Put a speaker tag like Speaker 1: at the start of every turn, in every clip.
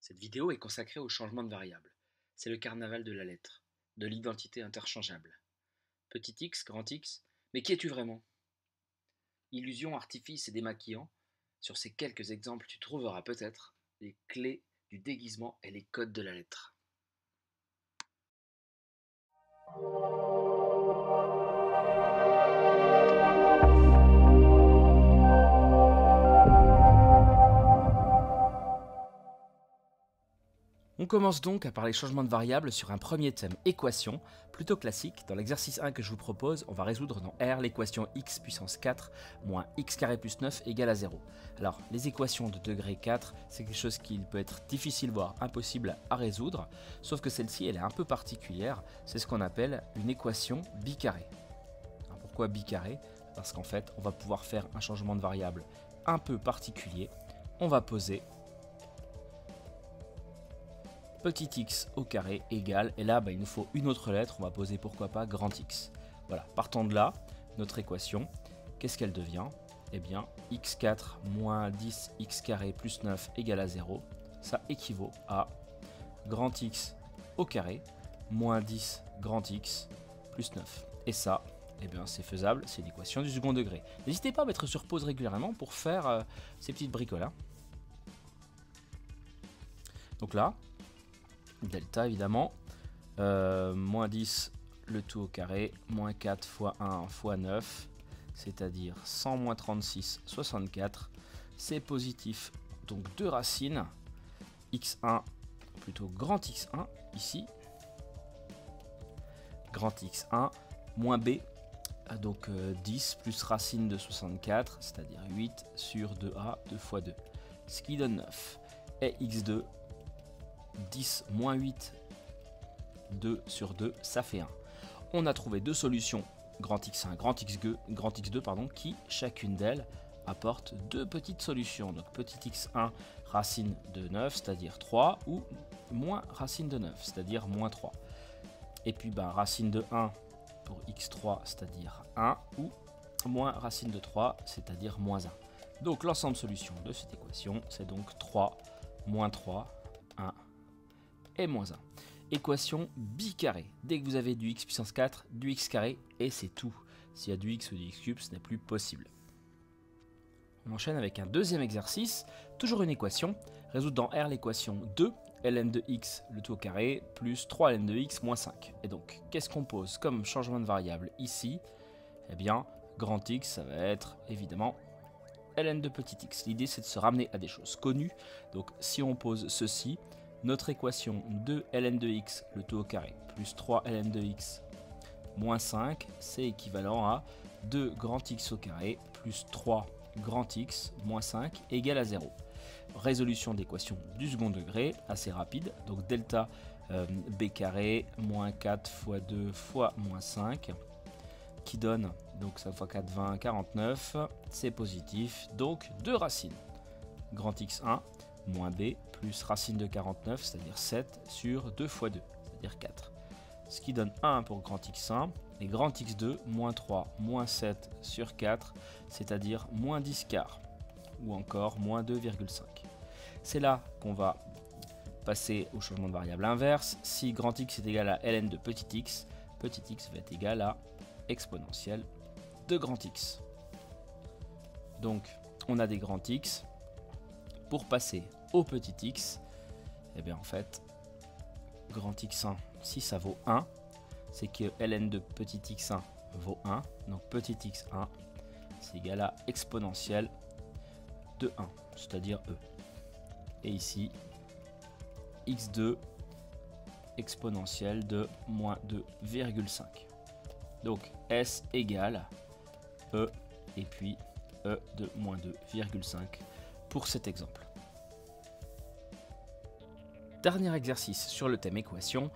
Speaker 1: Cette vidéo est consacrée au changement de variable. C'est le carnaval de la lettre, de l'identité interchangeable. Petit x, grand X, mais qui es-tu vraiment? Illusion, artifice et démaquillant, sur ces quelques exemples tu trouveras peut-être les clés du déguisement et les codes de la lettre. On commence donc par les changements de variables sur un premier thème équation, plutôt classique. Dans l'exercice 1 que je vous propose, on va résoudre dans R l'équation x puissance 4 moins x carré plus 9 égale à 0. Alors, les équations de degré 4, c'est quelque chose qui peut être difficile, voire impossible à résoudre, sauf que celle-ci, elle est un peu particulière. C'est ce qu'on appelle une équation bicarrée. Alors, pourquoi bicarrée? Parce qu'en fait, on va pouvoir faire un changement de variable un peu particulier. On va poser petit x au carré égale, et là il nous faut une autre lettre, on va poser pourquoi pas grand X. Voilà, partant de là, notre équation, qu'est-ce qu'elle devient? Eh bien, x4 moins 10 x carré plus 9 égale à 0, ça équivaut à grand X au carré moins 10 grand X plus 9. Et ça, eh bien c'est faisable, c'est l'équation du second degré. N'hésitez pas à mettre sur pause régulièrement pour faire ces petites bricoles là. Donc là, delta évidemment, moins 10 le tout au carré, moins 4 fois 1 fois 9, c'est-à-dire 100 moins 36, 64, c'est positif, donc 2 racines, x1, plutôt grand x1, ici, grand x1, moins b, donc 10 plus racine de 64, c'est-à-dire 8 sur 2a, 2 fois 2, ce qui donne 9, et x2, 10 moins 8, 2 sur 2, ça fait 1. On a trouvé deux solutions, grand x1, grand x2, pardon, qui, chacune d'elles, apporte deux petites solutions. Donc petit x1, racine de 9, c'est-à-dire 3, ou moins racine de 9, c'est-à-dire moins 3. Et puis racine de 1 pour x3, c'est-à-dire 1, ou moins racine de 3, c'est-à-dire moins 1. Donc l'ensemble solution de cette équation, c'est donc 3, moins 3, 1, et moins 1. Équation bicarrée. Dès que vous avez du x puissance 4, du x carré, et c'est tout. S'il y a du x ou du x cube, ce n'est plus possible. On enchaîne avec un deuxième exercice, toujours une équation. Résoudre dans R l'équation 2, ln de x le tout au carré, plus 3 ln de x moins 5. Et donc, qu'est-ce qu'on pose comme changement de variable ici? Eh bien, grand x, ça va être évidemment ln de petit x. L'idée, c'est de se ramener à des choses connues. Donc, si on pose ceci, notre équation 2 ln de x le tout au carré plus 3 ln de x moins 5, c'est équivalent à 2 grand x au carré plus 3 grand x moins 5 égale à 0. Résolution d'équation du second degré, assez rapide. Donc delta b carré moins 4 fois 2 fois moins 5 qui donne, donc 5 fois 4, 20, 49, c'est positif, donc 2 racines. Grand x1 moins b plus racine de 49, c'est-à-dire 7 sur 2 fois 2, c'est-à-dire 4. Ce qui donne 1 pour grand x1, et grand x2, moins 3, moins 7 sur 4, c'est-à-dire moins 10 quarts, ou encore moins 2,5. C'est là qu'on va passer au changement de variable inverse. Si grand x est égal à ln de petit x va être égal à exponentielle de grand x. Donc, on a des grands x. Pour passer au petit x, et bien en fait, grand x1, si ça vaut 1, c'est que ln de petit x1 vaut 1. Donc petit x1, c'est égal à exponentielle de 1, c'est-à-dire e. Et ici, x2, exponentielle de moins 2,5. Donc s égale e, et puis e de moins 2,5 pour cet exemple. Dernier exercice sur le thème équation.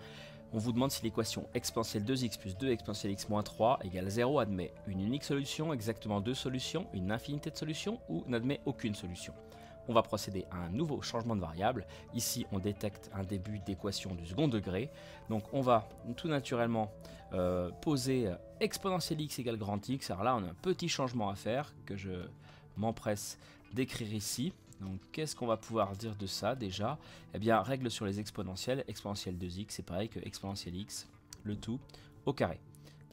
Speaker 1: On vous demande si l'équation exponentielle 2x plus 2 exponentielle x moins 3 égale 0 admet une unique solution, exactement deux solutions, une infinité de solutions ou n'admet aucune solution. On va procéder à un nouveau changement de variable. Ici, on détecte un début d'équation du second degré. Donc, on va tout naturellement poser exponentielle x égale grand x. Alors là, on a un petit changement à faire que je m'empresse d'écrire ici. Donc qu'est-ce qu'on va pouvoir dire de ça déjà? Eh bien, règle sur les exponentielles. Exponentielle 2x, c'est pareil que exponentielle x, le tout au carré.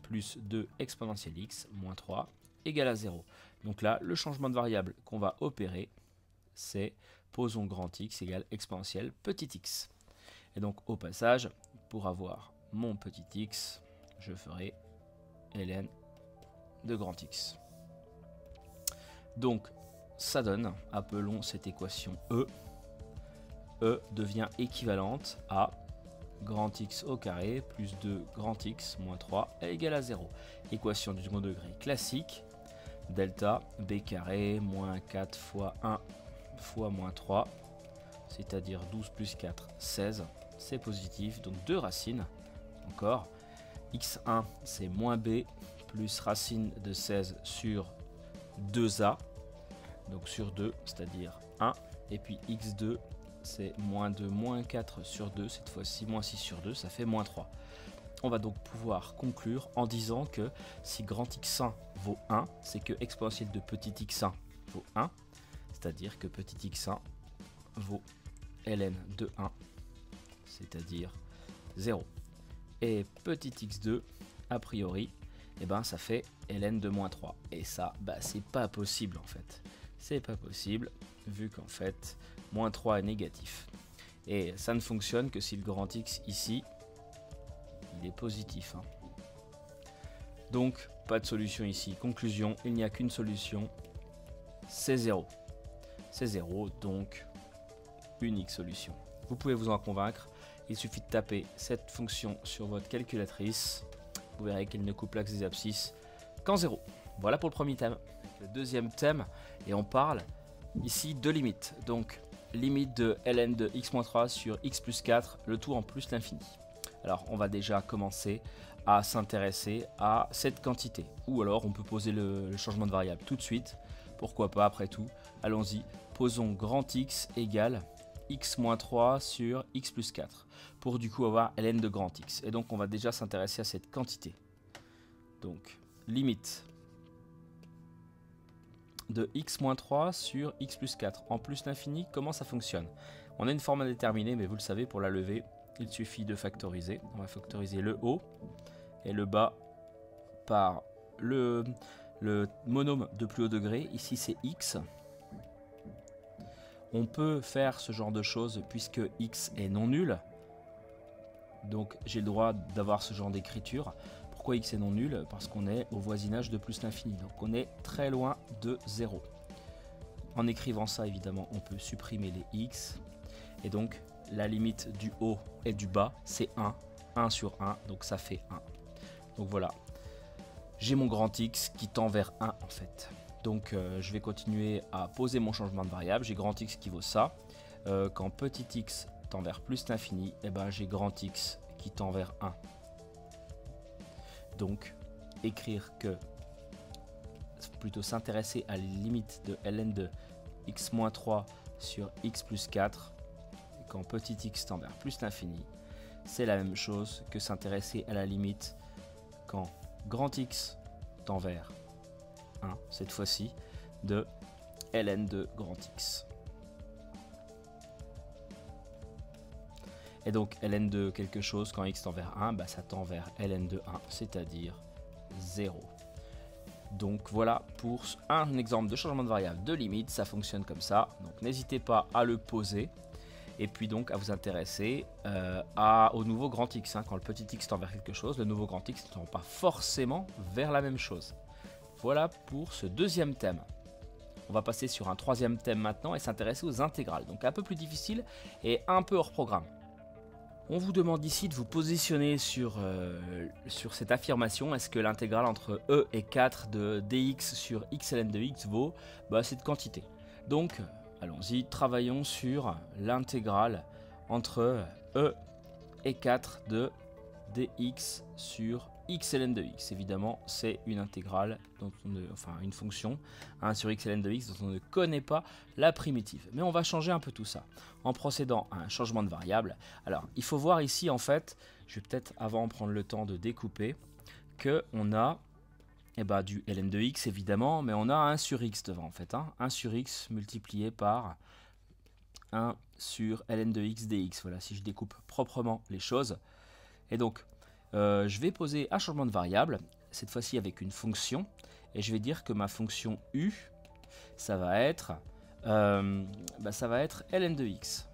Speaker 1: Plus 2 exponentielle x moins 3 égale à 0. Donc là, le changement de variable qu'on va opérer, c'est posons grand X égale exponentielle petit x. Et donc au passage, pour avoir mon petit x, je ferai ln de grand X. Donc ça donne, appelons cette équation E. E devient équivalente à grand X au carré plus 2 grand X moins 3 est égal à 0. Équation du second degré classique. Delta b carré moins 4 fois 1 fois moins 3, c'est-à-dire 12 plus 4, 16. C'est positif, donc 2 racines. Encore. x1, c'est moins b plus racine de 16 sur 2a. Donc sur 2, c'est-à-dire 1. Et puis x2, c'est moins 2, moins 4 sur 2. Cette fois-ci, moins 6 sur 2, ça fait moins 3. On va donc pouvoir conclure en disant que si grand x1 vaut 1, c'est que exponentielle de petit x1 vaut 1. C'est-à-dire que petit x1 vaut ln de 1, c'est-à-dire 0. Et petit x2, a priori, eh ben, ça fait ln de moins 3. Et ça, bah, c'est pas possible en fait. C'est pas possible, vu qu'en fait, moins 3 est négatif. Et ça ne fonctionne que si le grand X ici, il est positif. Donc, pas de solution ici. Conclusion, il n'y a qu'une solution, c'est 0. C'est 0, donc unique solution. Vous pouvez vous en convaincre. Il suffit de taper cette fonction sur votre calculatrice. Vous verrez qu'elle ne coupe l'axe des abscisses qu'en 0. Voilà pour le premier thème. Le deuxième thème, et on parle ici de limites. Donc, limite de ln de x-3 sur x plus 4, le tout en plus l'infini. Alors, on va déjà commencer à s'intéresser à cette quantité. Ou alors, on peut poser le changement de variable tout de suite. Pourquoi pas, après tout. Allons-y. Posons grand X égale x-3 sur x plus 4. Pour du coup avoir ln de grand X. Et donc, on va déjà s'intéresser à cette quantité. Donc, limite de x-3 sur x plus 4 en plus l'infini, comment ça fonctionne? On a une forme indéterminée, mais vous le savez, pour la lever, il suffit de factoriser. On va factoriser le haut et le bas par le monôme de plus haut degré. Ici, c'est x. On peut faire ce genre de choses puisque x est non nul. Donc, j'ai le droit d'avoir ce genre d'écriture. Pourquoi x est non nul? Parce qu'on est au voisinage de plus l'infini. Donc on est très loin de 0. En écrivant ça, évidemment, on peut supprimer les x. Et donc, la limite du haut et du bas, c'est 1. 1 sur 1, donc ça fait 1. Donc voilà. J'ai mon grand X qui tend vers 1 en fait. Donc je vais continuer à poser mon changement de variable. J'ai grand X qui vaut ça. Quand petit x tend vers plus l'infini, eh ben, j'ai grand X qui tend vers 1. Donc, écrire que, plutôt s'intéresser à la limite de ln de x-3 sur x plus 4, quand petit x tend vers plus l'infini, c'est la même chose que s'intéresser à la limite quand grand X tend vers 1, cette fois-ci, de ln de grand X. Et donc ln de quelque chose, quand x tend vers 1, bah, ça tend vers ln de 1, c'est-à-dire 0. Donc voilà pour un exemple de changement de variable de limite, ça fonctionne comme ça. Donc n'hésitez pas à le poser et puis donc à vous intéresser au nouveau grand X. Quand le petit x tend vers quelque chose, le nouveau grand X ne tend pas forcément vers la même chose. Voilà pour ce deuxième thème. On va passer sur un troisième thème maintenant et s'intéresser aux intégrales. Donc un peu plus difficile et un peu hors programme. On vous demande ici de vous positionner sur cette affirmation. Est-ce que l'intégrale entre e et 4 de dx sur x ln de x vaut cette quantité? Donc, allons-y, travaillons sur l'intégrale entre e et 4 de dx sur x ln de x. Évidemment, c'est une intégrale, une fonction 1 sur x ln de x dont on ne connaît pas la primitive. Mais on va changer un peu tout ça en procédant à un changement de variable. Alors, il faut voir ici, en fait, je vais peut-être avant prendre le temps de découper, qu'on a Et bah du ln de x évidemment, mais on a 1 sur x devant en fait. 1 sur x multiplié par 1 sur ln de x dx. Voilà, si je découpe proprement les choses. Et donc, je vais poser un changement de variable, cette fois-ci avec une fonction, et je vais dire que ma fonction u, ça va être ln de x.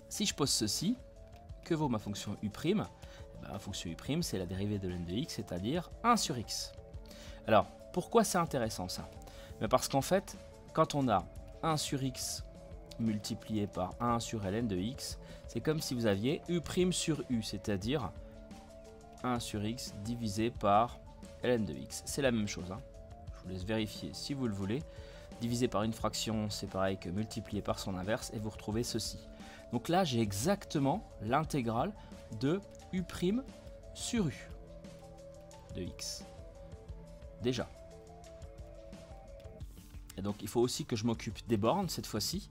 Speaker 1: Si je pose ceci, que vaut ma fonction u'? Ma fonction u', c'est la dérivée de ln de x, c'est-à-dire 1 sur x. Alors, pourquoi c'est intéressant ça? Parce qu'en fait, quand on a 1 sur x multiplié par 1 sur ln de x, c'est comme si vous aviez u' sur u, c'est-à-dire 1 sur x divisé par ln de x. C'est la même chose, hein. Je vous laisse vérifier si vous le voulez. Divisé par une fraction, c'est pareil que multiplié par son inverse, et vous retrouvez ceci. Donc là, j'ai exactement l'intégrale de u' sur u de x. Déjà. Et donc, il faut aussi que je m'occupe des bornes, cette fois-ci.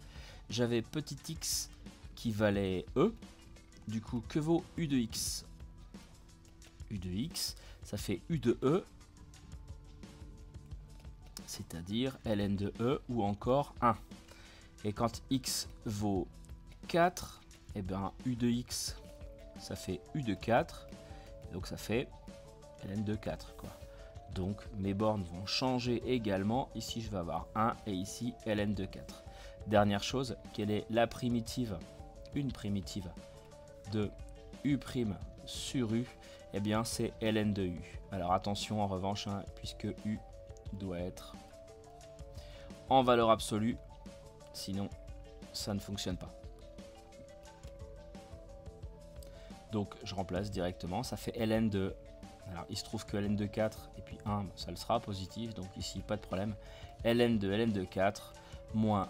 Speaker 1: J'avais petit x qui valait e. Du coup, que vaut u de x? U de x, ça fait u de e, c'est-à-dire ln de e ou encore 1. Et quand x vaut 4, et bien u de x, ça fait u de 4, donc ça fait ln de 4, quoi. Donc mes bornes vont changer également. Ici je vais avoir 1 et ici ln de 4. Dernière chose, quelle est la primitive, une primitive de u' sur u? Eh bien c'est ln de u. Alors attention en revanche, hein, puisque u doit être en valeur absolue, sinon ça ne fonctionne pas. Donc je remplace directement, ça fait ln de... Alors il se trouve que ln de 4 et puis 1, ça le sera positif, donc ici pas de problème. ln de 4 moins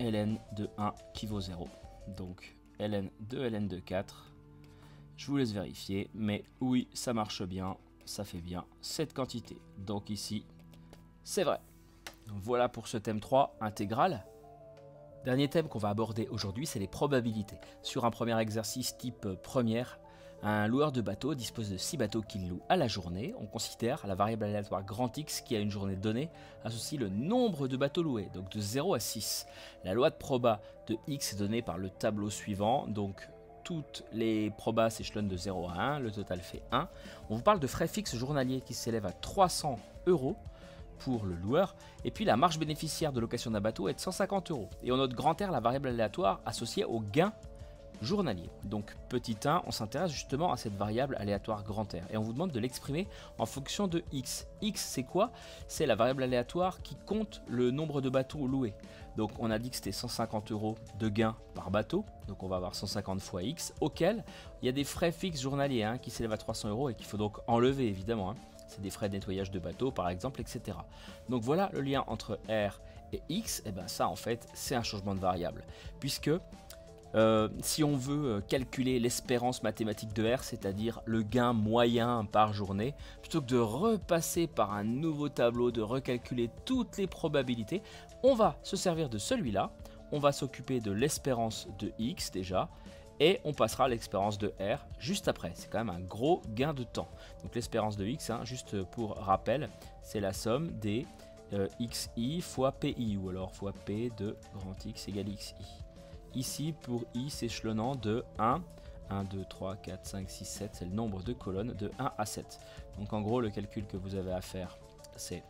Speaker 1: ln de 1 qui vaut 0. Donc ln de 4, je vous laisse vérifier, mais oui, ça marche bien, ça fait bien cette quantité. Donc ici, c'est vrai. Voilà pour ce thème 3 intégral. Dernier thème qu'on va aborder aujourd'hui, c'est les probabilités. Sur un premier exercice type première, un loueur de bateaux dispose de 6 bateaux qu'il loue à la journée. On considère la variable aléatoire grand X qui, à une journée donnée, associe le nombre de bateaux loués, donc de 0 à 6. La loi de proba de X est donnée par le tableau suivant, donc toutes les probas s'échelonnent de 0 à 1, le total fait 1. On vous parle de frais fixes journaliers qui s'élèvent à 300 € pour le loueur, et puis la marge bénéficiaire de location d'un bateau est de 150 €. Et on note grand R la variable aléatoire associée au gain journalier. Donc petit 1, on s'intéresse justement à cette variable aléatoire grand R, et on vous demande de l'exprimer en fonction de X. X c'est quoi? C'est la variable aléatoire qui compte le nombre de bateaux loués. Donc on a dit que c'était 150 € de gain par bateau, donc on va avoir 150 fois X, auquel il y a des frais fixes journaliers qui s'élèvent à 300 € et qu'il faut donc enlever évidemment. C'est des frais de nettoyage de bateau par exemple, etc. Donc voilà le lien entre R et X. Et bien ça en fait c'est un changement de variable, puisque si on veut calculer l'espérance mathématique de R, c'est-à-dire le gain moyen par journée, plutôt que de repasser par un nouveau tableau, de recalculer toutes les probabilités, on va se servir de celui-là. On va s'occuper de l'espérance de X déjà, et on passera à l'espérance de R juste après. C'est quand même un gros gain de temps. Donc l'espérance de X, juste pour rappel, c'est la somme des XI fois PI, ou alors fois P de grand X égale XI. Ici, pour I s'échelonnant de 1, 2, 3, 4, 5, 6, 7, c'est le nombre de colonnes de 1 à 7. Donc en gros, le calcul que vous avez à faire, c'est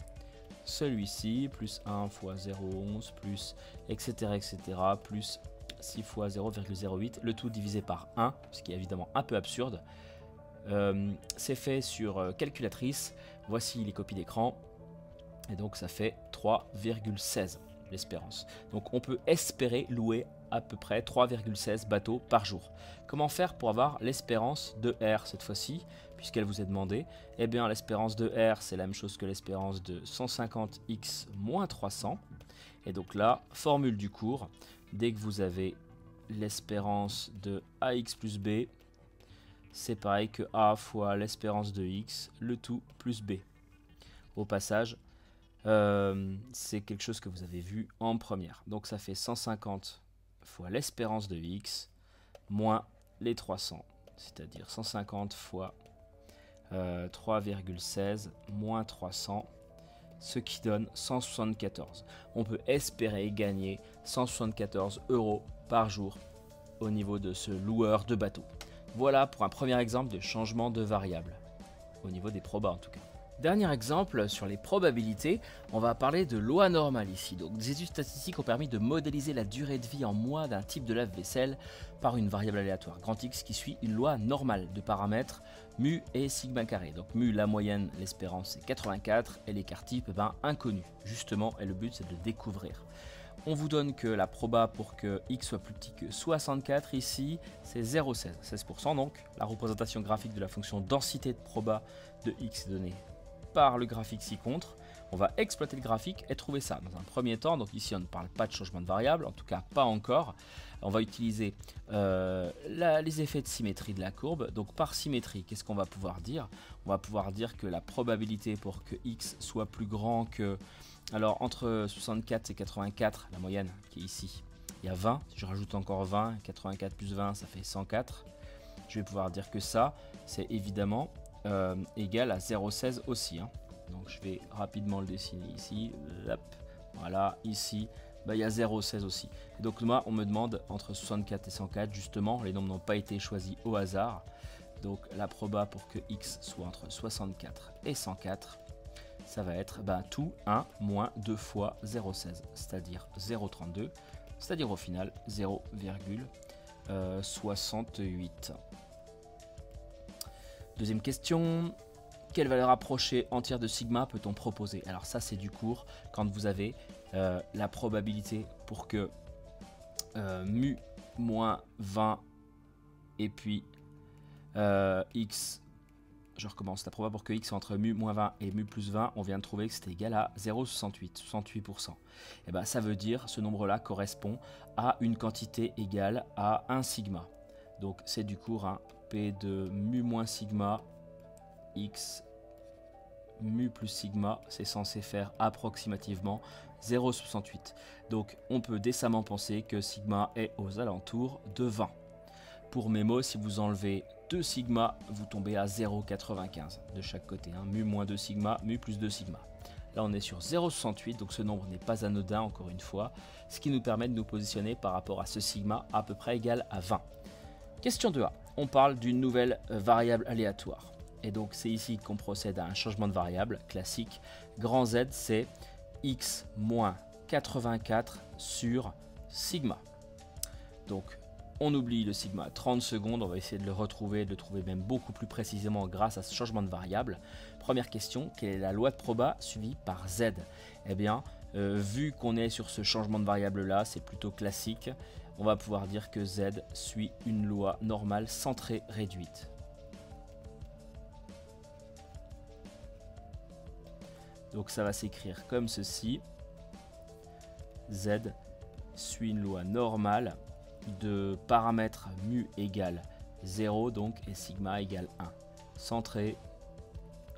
Speaker 1: celui-ci, plus 1 fois 0,11, plus etc., plus 6 fois 0,08, le tout divisé par 1, ce qui est évidemment un peu absurde. C'est fait sur calculatrice, voici les copies d'écran, et donc ça fait 3,16 l'espérance. Donc on peut espérer louer à peu près 3,16 bateaux par jour. Comment faire pour avoir l'espérance de R cette fois-ci, puisqu'elle vous est demandée? Eh bien l'espérance de R c'est la même chose que l'espérance de 150x moins 300. Et donc là, formule du cours, dès que vous avez l'espérance de AX plus B, c'est pareil que A fois l'espérance de X, le tout plus B. Au passage, c'est quelque chose que vous avez vu en première. Donc ça fait 150 fois l'espérance de X moins les 300, c'est-à-dire 150 fois 3,16 moins 300, ce qui donne 174. On peut espérer gagner 174 € par jour au niveau de ce loueur de bateau. Voilà pour un premier exemple de changement de variable, au niveau des probas en tout cas. Dernier exemple sur les probabilités, on va parler de loi normale ici. Donc, des études statistiques ont permis de modéliser la durée de vie en mois d'un type de lave-vaisselle par une variable aléatoire, grand X, qui suit une loi normale de paramètres mu et sigma carré. Donc mu, la moyenne, l'espérance c'est 84 et l'écart type inconnu justement, et le but c'est de le découvrir. On vous donne que la proba pour que x soit plus petit que 64 ici, c'est 0,16, 16%. Donc la représentation graphique de la fonction densité de proba de x est donnée par le graphique ci-contre. On va exploiter le graphique et trouver ça dans un premier temps. Donc ici on ne parle pas de changement de variable, en tout cas pas encore. On va utiliser les effets de symétrie de la courbe. Donc par symétrie, qu'est-ce qu'on va pouvoir dire? On va pouvoir dire que la probabilité pour que x soit plus grand que... Alors entre 64 et 84, la moyenne qui est ici, il y a 20. Si je rajoute encore 20, 84 plus 20, ça fait 104. Je vais pouvoir dire que ça, c'est évidemment égal à 0,16 aussi. Donc je vais rapidement le dessiner ici. Hop, voilà, ici, il y a 0,16 aussi. Et donc moi, on me demande entre 64 et 104, justement, les nombres n'ont pas été choisis au hasard. Donc la proba pour que x soit entre 64 et 104, ça va être tout 1 moins 2 fois 0,16, c'est-à-dire 0,32, c'est-à-dire au final 0,68. Deuxième question, quelle valeur approchée entière de sigma peut-on proposer? Alors ça c'est du cours, quand vous avez la probabilité pour que mu moins 20 et puis x, je recommence, la proba pour que x soit entre mu moins 20 et mu plus 20, on vient de trouver que c'était égal à 0,68, 68%. Et bien ça veut dire, ce nombre-là correspond à une quantité égale à 1 sigma. Donc c'est du cours, P de mu moins sigma, x mu plus sigma, c'est censé faire approximativement 0,68. Donc on peut décemment penser que sigma est aux alentours de 20. Pour mes mots, si vous enlevez 2 sigma, vous tombez à 0,95 de chaque côté. Mu moins 2 sigma, mu plus 2 sigma. Là on est sur 0,68, donc ce nombre n'est pas anodin encore une fois, ce qui nous permet de nous positionner par rapport à ce sigma à peu près égal à 20. Question 2a, on parle d'une nouvelle variable aléatoire. Et donc c'est ici qu'on procède à un changement de variable classique. Grand Z, c'est x moins 84 sur sigma. Donc on oublie le sigma 30 secondes, on va essayer de le retrouver, de le trouver même beaucoup plus précisément grâce à ce changement de variable. Première question, quelle est la loi de proba suivie par Z? Eh bien, vu qu'on est sur ce changement de variable là, c'est plutôt classique. On va pouvoir dire que Z suit une loi normale centrée réduite. Donc ça va s'écrire comme ceci. Z suit une loi normale de paramètres mu égale 0 donc et sigma égale 1. Centrée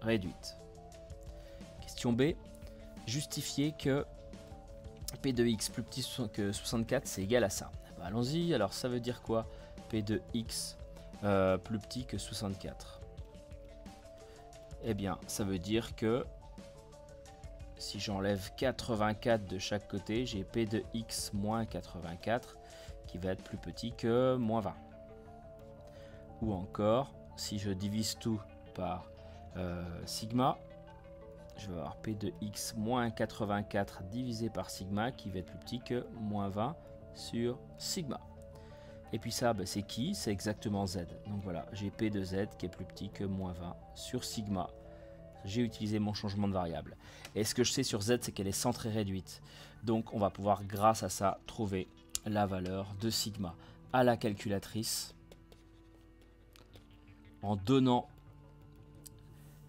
Speaker 1: réduite. Question B. Justifier que P de x plus petit que 64 c'est égal à ça. Allons-y, alors ça veut dire quoi? P de x plus petit que 64. Eh bien ça veut dire que si j'enlève 84 de chaque côté, j'ai P de x moins 84 qui va être plus petit que moins 20. Ou encore, si je divise tout par sigma, je vais avoir P de x moins 84 divisé par sigma qui va être plus petit que moins 20 sur sigma. Et puis ça, c'est qui? C'est exactement z. Donc voilà, j'ai P de z qui est plus petit que moins 20 sur sigma. J'ai utilisé mon changement de variable. Et ce que je sais sur z, c'est qu'elle est centrée réduite. Donc on va pouvoir, grâce à ça, trouver la valeur de sigma à la calculatrice en donnant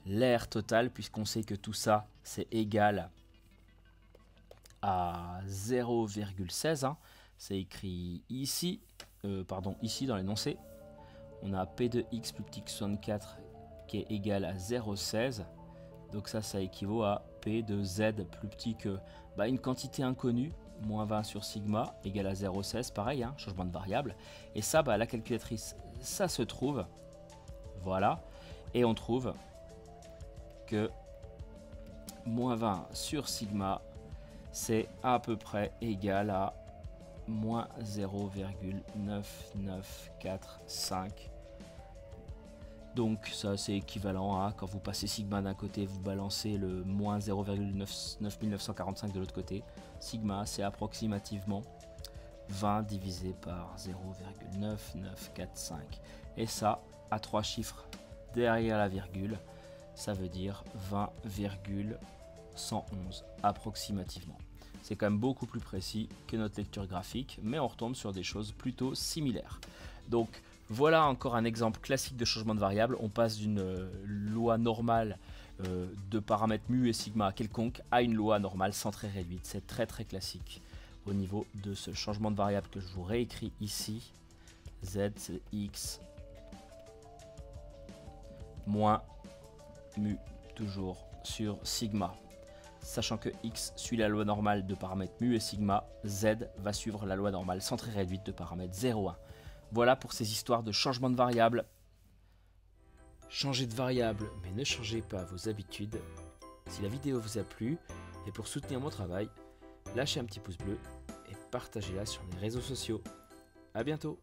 Speaker 1: l'aire totale, puisqu'on sait que tout ça, c'est égal à 0,16. C'est écrit ici, ici dans l'énoncé. On a P de x plus petit que 64 qui est égal à 0,16. Donc ça équivaut à P de z plus petit que une quantité inconnue, moins 20 sur sigma, égale à 0,16, pareil, changement de variable. Et ça, la calculatrice, ça se trouve, voilà, et on trouve que moins 20 sur sigma, c'est à peu près égal à moins 0,9945. Donc ça c'est équivalent à quand vous passez sigma d'un côté, vous balancez le moins 0,9945 de l'autre côté. Sigma c'est approximativement 20 divisé par 0,9945. Et ça, à 3 chiffres derrière la virgule, ça veut dire 20,111 approximativement. C'est quand même beaucoup plus précis que notre lecture graphique, mais on retombe sur des choses plutôt similaires. Donc voilà encore un exemple classique de changement de variable. On passe d'une loi normale de paramètres mu et sigma quelconque à une loi normale centrée réduite. C'est très classique au niveau de ce changement de variable que je vous réécris ici. Z c'est x moins mu toujours sur sigma. Sachant que x suit la loi normale de paramètres mu et sigma, z va suivre la loi normale centrée réduite de paramètres 0, 1. Voilà pour ces histoires de changement de variable. Changez de variable, mais ne changez pas vos habitudes. Si la vidéo vous a plu, et pour soutenir mon travail, lâchez un petit pouce bleu et partagez-la sur les réseaux sociaux. A bientôt!